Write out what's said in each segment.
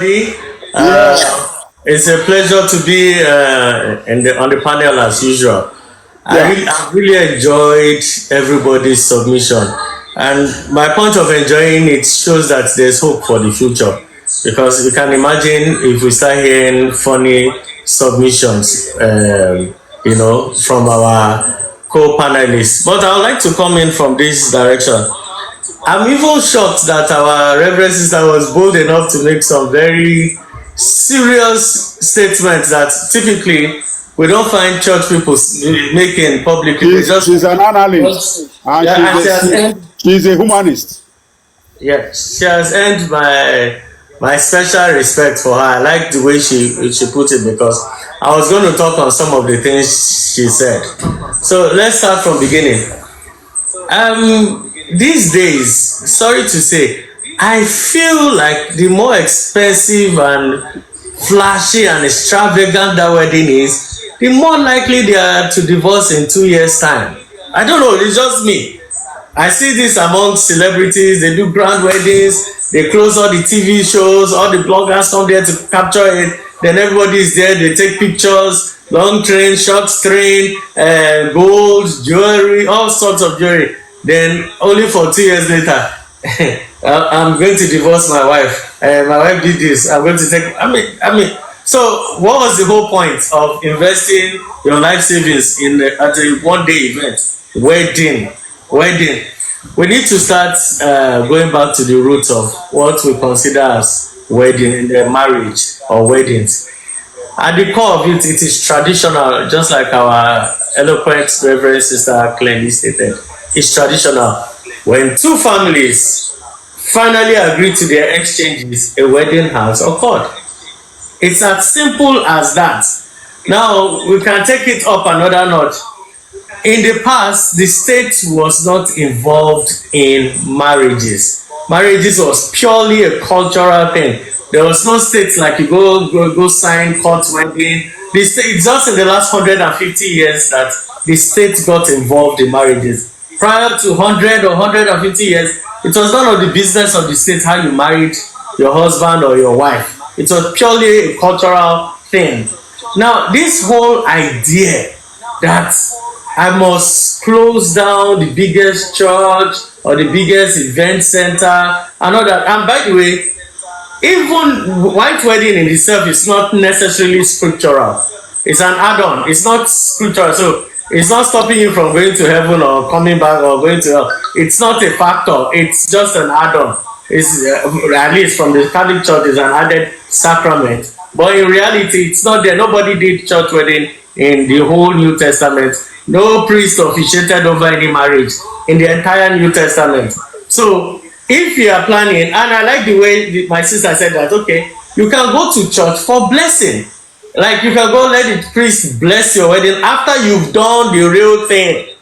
Yeah, It's a pleasure to be on the panel as usual. yeah. I really enjoyed everybody's submission, and my point of enjoying it shows that there's hope for the future. Because you can imagine if we start hearing funny submissions, from our co-panelists. But I would like to come in from this direction. I'm even shocked that our Reverend Sister was bold enough to make some very serious statements that typically we don't find church people making publicly. They She's an analyst, and yeah, and she's a humanist. she has earned my special respect for her. I like the way she put it because I was going to talk on some of the things she said. So let's start from beginning. These days, sorry to say, I feel like the more expensive and flashy and extravagant that wedding is, the more likely they are to divorce in 2 years' time. I don't know, it's just me. I see this among celebrities. They do grand weddings, they close all the TV shows, all the bloggers come there to capture it. Then everybody is there, they take pictures, long train, short train, gold, jewelry, all sorts of jewelry. Then only for 2 years later, I'm going to divorce my wife. My wife did this. I'm going to take. So what was the whole point of investing your life savings at a one-day event, wedding? We need to start going back to the roots of what we consider as wedding, marriage or weddings. At the core of it, it is traditional, just like our eloquent Reverend Sister clearly stated. It's traditional. When two families finally agree to their exchanges, a wedding has occurred. It's as simple as that. Now, we can take it up another notch. In the past, the state was not involved in marriages. Marriages was purely a cultural thing. There was no state like you go sign court wedding. The state, it's just in the last 150 years that the state got involved in marriages. Prior to 100 or 150 years, it was none of the business of the state how you married your husband or your wife. It was purely a cultural thing. Now, this whole idea that I must close down the biggest church or the biggest event center and all that. And by the way, even white wedding in itself is not necessarily scriptural. It's an add-on. It's not scriptural. So it's not stopping you from going to heaven or coming back or going to hell. It's not a factor. It's just an add-on. It's at least from the Catholic Church is an added sacrament. But in reality, it's not there. Nobody did church wedding in the whole New Testament. No priest officiated over any marriage in the entire New Testament. So if you are planning, and I like the way my sister said that, okay, you can go to church for blessing. Like you can go let the priest bless your wedding after you've done the real thing.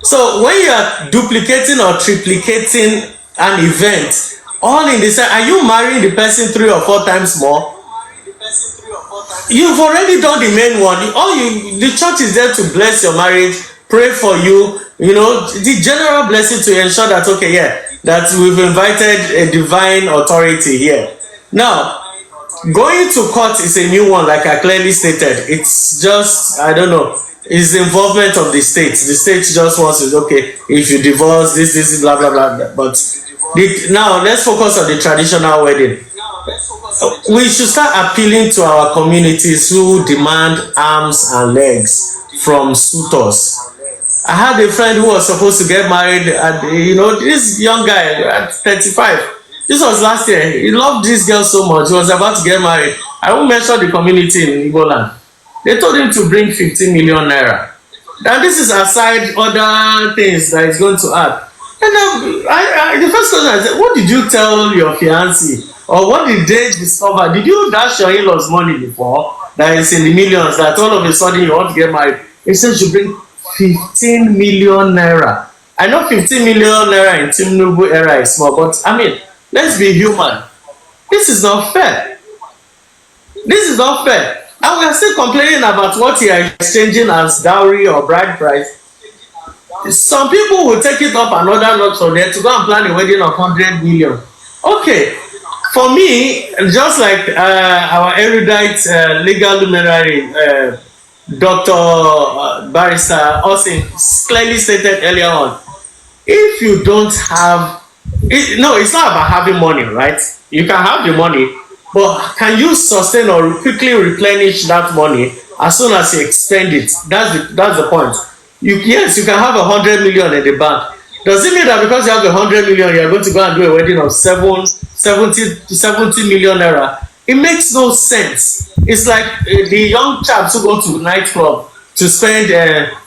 So when you are duplicating or triplicating an event, all in the same, are you marrying the person 3 or 4 times more? You've already done the main one. The church is there to bless your marriage, pray for you, the general blessing to ensure that, okay, yeah, that we've invited a divine authority here. Now, going to court is a new one, like I clearly stated. It's just, I don't know, it's the involvement of the state. The state just wants to, okay, if you divorce, this, blah, blah, blah. But now, let's focus on the traditional wedding. We should start appealing to our communities who demand arms and legs from suitors. I had a friend who was supposed to get married at, this young guy at 35. This was last year. He loved this girl so much. He was about to get married. I won't mention the community in Igbo land. They told him to bring 15 million naira. And this is aside other things that he's going to add. And the first question I said, what did you tell your fiancé? Or what did they discover? Did you dash your in-laws money before that is in the millions that all of a sudden you want to get married? He said you bring 15 million naira. I know 15 million naira in Tinubu era is small, but I mean, let's be human. This is not fair. This is not fair. And we are still complaining about what you are exchanging as dowry or bride price. Some people will take it up another notch from there to go and plan a wedding of 100 million. Okay, For me, just like our erudite legal luminary, Dr. Barrister Austin clearly stated earlier on, if you don't have it, no, it's not about having money, right? You can have the money, but can you sustain or quickly replenish that money as soon as you expend it? That's the point. Yes, you can have 100 million in the bank. Does it mean that because you have 100 million, you are going to go and do a wedding of 70 million naira? It makes no sense. It's like the young chaps who go to nightclub to spend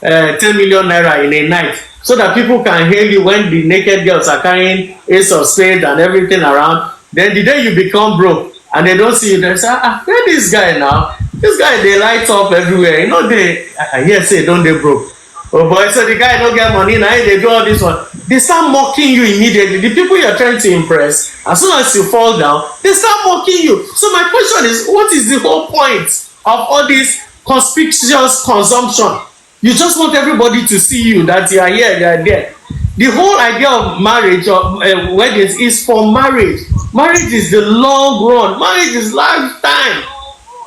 10 million naira in a night so that people can hail you when the naked girls are carrying ace of spades and everything around. Then the day you become broke and they don't see you, they say, where this guy now? This guy, they light up everywhere. You know, they, yes, say, don't they broke? Oh boy, so the guy don't get money now, they do all this one. They start mocking you immediately. The people you're trying to impress, as soon as you fall down, they start mocking you. So my question is, what is the whole point of all this conspicuous consumption? You just want everybody to see you, that you are here, you are there. The whole idea of marriage or weddings is for marriage. Marriage is the long run. Marriage is lifetime.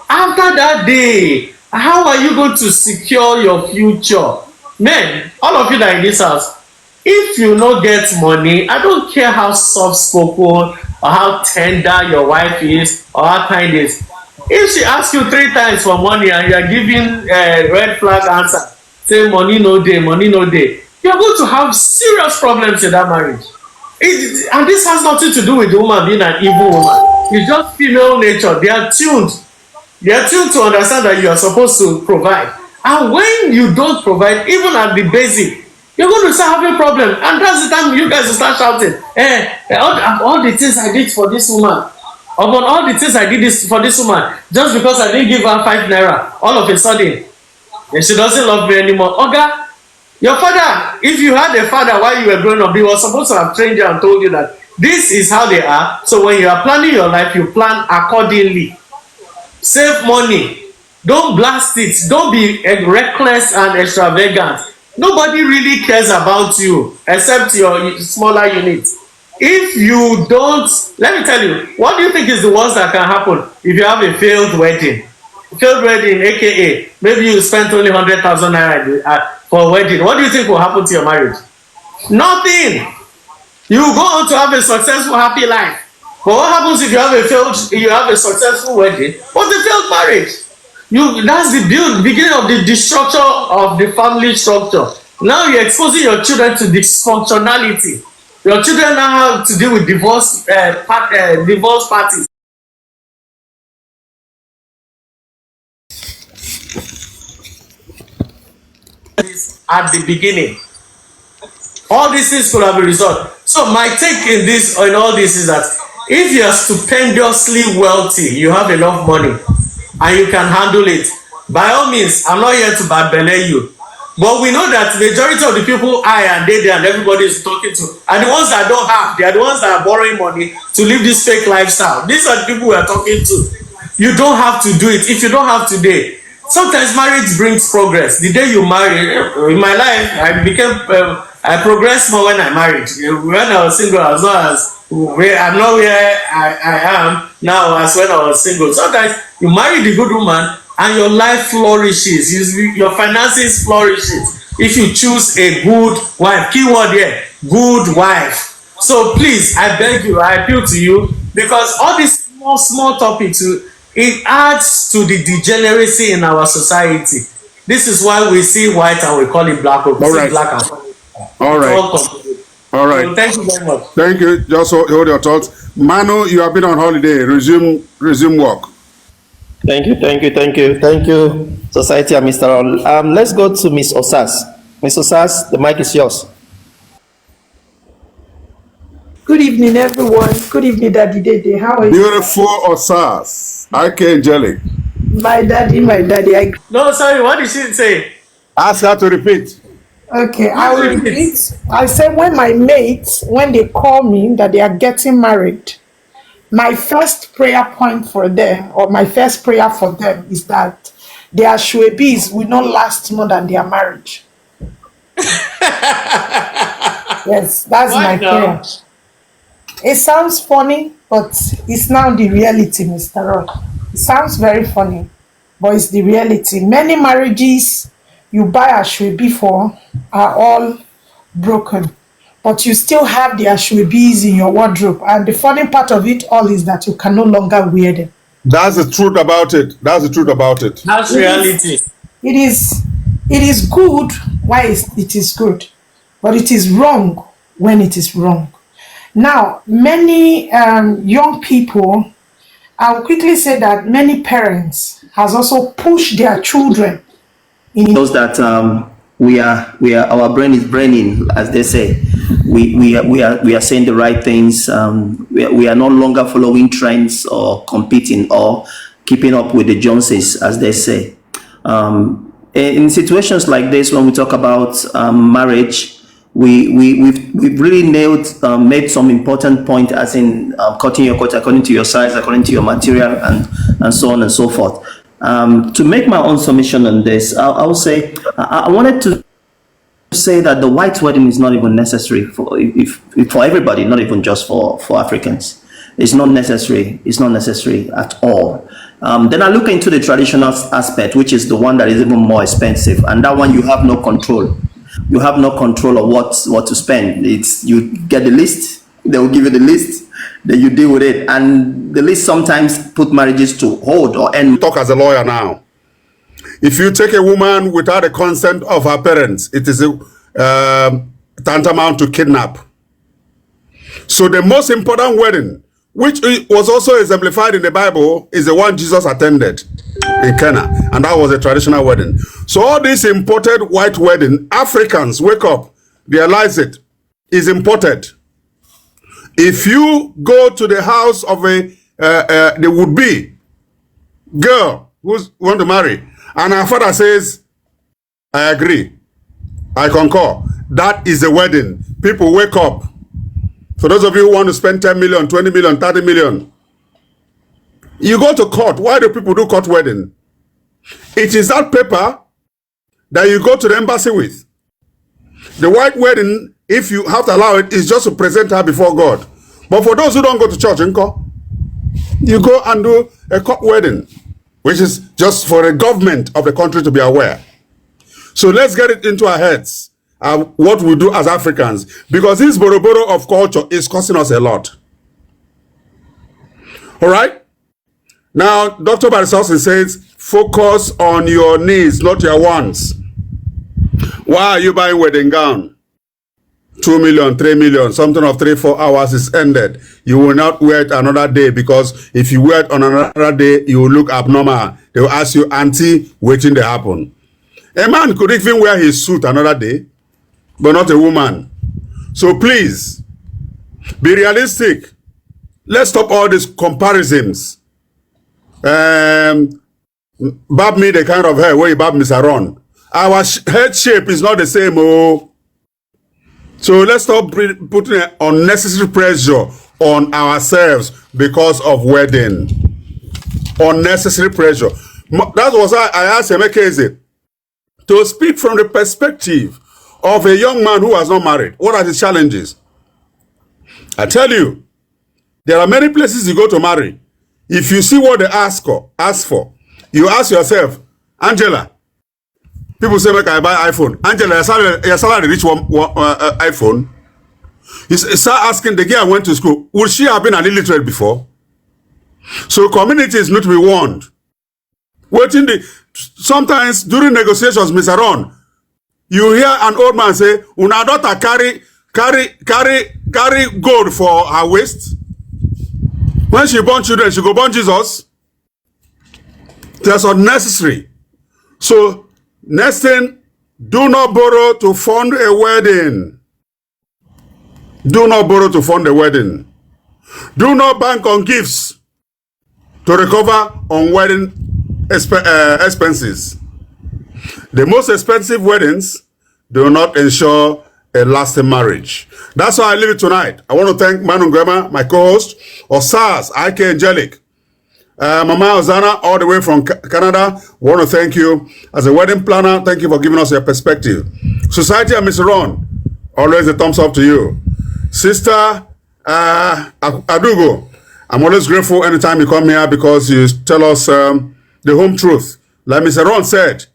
After that day, how are you going to secure your future? Men, all of you that are in this house, if you no get money, I don't care how soft spoken or how tender your wife is or how kind is. If she asks you 3 times for money and you are giving red flag answer, say money no dey, money no dey, you are going to have serious problems in that marriage. And this has nothing to do with the woman being an evil woman. It's just female nature. They are tuned to understand that you are supposed to provide. And when you don't provide, even at the basic, you're going to start having problems. And that's the time you guys will start shouting, all the things I did for this woman, about all the things I did for this woman, just because I didn't give her 5 naira, all of a sudden, and she doesn't love me anymore. Oga, your father, if you had a father while you were growing up, he was supposed to have trained you and told you that this is how they are. So when you are planning your life, you plan accordingly. Save money. Don't blast it. Don't be reckless and extravagant. Nobody really cares about you except your smaller unit. If you don't, let me tell you, what do you think is the worst that can happen if you have a failed wedding? Failed wedding, aka maybe you spent only 100,000 naira for a wedding. What do you think will happen to your marriage? Nothing. You go on to have a successful, happy life. But what happens if you have a successful wedding but a failed marriage? That's the beginning of the destruction of the family structure. Now you're exposing your children to dysfunctionality. Your children now have to deal with divorce parties. At the beginning, all these things could have been resolved. So my take in all this is that if you are stupendously wealthy, you have enough money and you can handle it, by all means, I'm not here to bad belay you, but we know that majority of the people and everybody is talking to are the ones that don't have. They are the ones that are borrowing money to live this fake lifestyle. These are the people we are talking to. You don't have to do it. If you don't have today, sometimes marriage brings progress. The day you marry, in my life, I progressed more when I married. When I was single, I was not as I'm not where I am now as when I was single. Sometimes you marry the good woman and your life flourishes. Your finances flourishes if you choose a good wife. Keyword here, good wife. So please, I beg you, I appeal to you, because all these small topics, it adds to the degeneracy in our society. This is why we see white and we call it black. Or All right. black and All right. All right. So thank you very much. Thank you. Just hold your thoughts. Manu, you have been on holiday. Resume work. Thank you, Society and Mr. Ol. Let's go to Miss Osas. Miss Osas, the mic is yours. Good evening, everyone. Good evening, Daddy Dede. How are you? Beautiful Osas. IK Angelic. My daddy. No, sorry, what did she say? Ask her to repeat. Okay, I will repeat. I said when my mates, when they call me that they are getting married, my first prayer point for them, or my first prayer for them, is that their shwebis will not last more than their marriage. Yes, that's Why my now? prayer. It sounds funny, but it's now the reality, Mr. Rod. It sounds very funny, but it's the reality. Many marriages you buy ashwebi for are all broken, but you still have the ashwebis in your wardrobe. And the funny part of it all is that you can no longer wear them. That's the truth about it. That's the truth about it. That's reality. It is, it is good why it is good, but it is wrong when it is wrong. Now, many young people, I will quickly say that many parents has also pushed their children in Those that we are our brain is braining, as they say. We are saying the right things. We are no longer following trends or competing or keeping up with the Joneses, as they say. In situations like this, when we talk about marriage, we've really made some important point, as in cutting your coat according to your size, according to your material, and so on and so forth. To make my own submission on this, I will say I wanted to say that the white wedding is not even necessary for everybody, not even just for Africans. It's not necessary. It's not necessary at all. Then I look into the traditional aspect, which is the one that is even more expensive, and that one you have no control. You have no control of what to spend. It's you get the list. They will give you the list. Then you deal with it, and the list sometimes put marriages to hold or end. Talk as a lawyer now. If you take a woman without the consent of her parents, it is tantamount to kidnap. So the most important wedding, which was also exemplified in the Bible, is the one Jesus attended in Cana, and that was a traditional wedding. So all this imported white wedding, Africans, wake up, realize it, is imported. If you go to the house of the would-be girl who's want to marry, and her father says, I agree, I concur, that is a wedding. People wake up. For those of you who want to spend 10 million, 20 million, 30 million, you go to court. Why do people do court wedding? It is that paper that you go to the embassy with. The white wedding, if you have to allow it, is just to present her before God. But for those who don't go to church, you go and do a court wedding, which is just for the government of the country to be aware. So let's get it into our heads, what we do as Africans, because this boroboro of culture is costing us a lot. All right? Now, Dr. Barisosin says, focus on your needs, not your wants. Why are you buying wedding gown? 2 million, 3 million, something of 3-4 hours is ended. You will not wear it another day, because if you wear it on another day, you will look abnormal. They will ask you, auntie, waiting to happen. A man could even wear his suit another day, but not a woman. So please, be realistic. Let's stop all these comparisons. Bob me the kind of hair where you bob Mr. Ron. Our head shape is not the same. Oh. So let's stop putting unnecessary pressure on ourselves because of wedding. Unnecessary pressure. That was why I asked Emeka to speak from the perspective of a young man who has not married. What are his challenges? I tell you, there are many places you go to marry. If you see what they ask for, you ask yourself, Angela, people say, make I buy iPhone. Angela, your salary reach one iPhone. You start asking, the girl went to school, would she have been an illiterate before? So communities need to be warned. Sometimes during negotiations, Mr. Ron, you hear an old man say, una daughter carry gold for her waist. When she born children, she go born Jesus. That's unnecessary. So, next thing, do not borrow to fund a wedding. Do not borrow to fund a wedding. Do not bank on gifts to recover on wedding expenses. The most expensive weddings do not ensure a lasting marriage. That's why I leave it tonight. I want to thank Manu Ngema, my co-host, Osas, IK Angelic, Mama Ozana, all the way from Canada. I want to thank you as a wedding planner. Thank you for giving us your perspective. Society and Mr. Ron, always a thumbs up to you. Sister Adugo, I'm always grateful anytime you come here because you tell us the home truth. Like Mr. Ron said,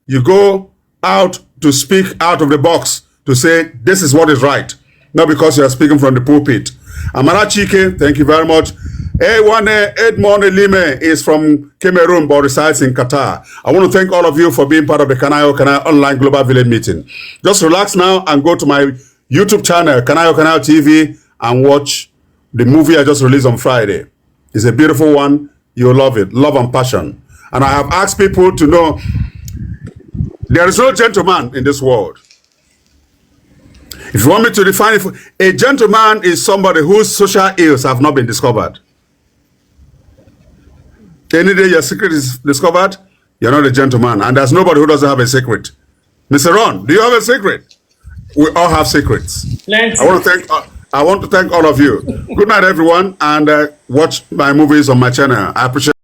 you go out to speak out of the box to say this is what is right, not because you are speaking from the pulpit. Amara Chike, thank you very much. Edmond Lime is from Cameroon but resides in Qatar. I want to thank all of you for being part of the Kanayo Kanai Online Global Village Meeting. Just relax now and go to my YouTube channel, Kanayo Kanai TV, and watch the movie I just released on Friday. It's a beautiful one. You'll love it. Love and passion. And I have asked people to know there is no gentleman in this world. If you want me to define it, a gentleman is somebody whose social ills have not been discovered. Any day your secret is discovered, you're not a gentleman. And there's nobody who doesn't have a secret. Mr. Ron, do you have a secret? We all have secrets. I want to thank all of you. Good night, everyone, and watch my movies on my channel. I appreciate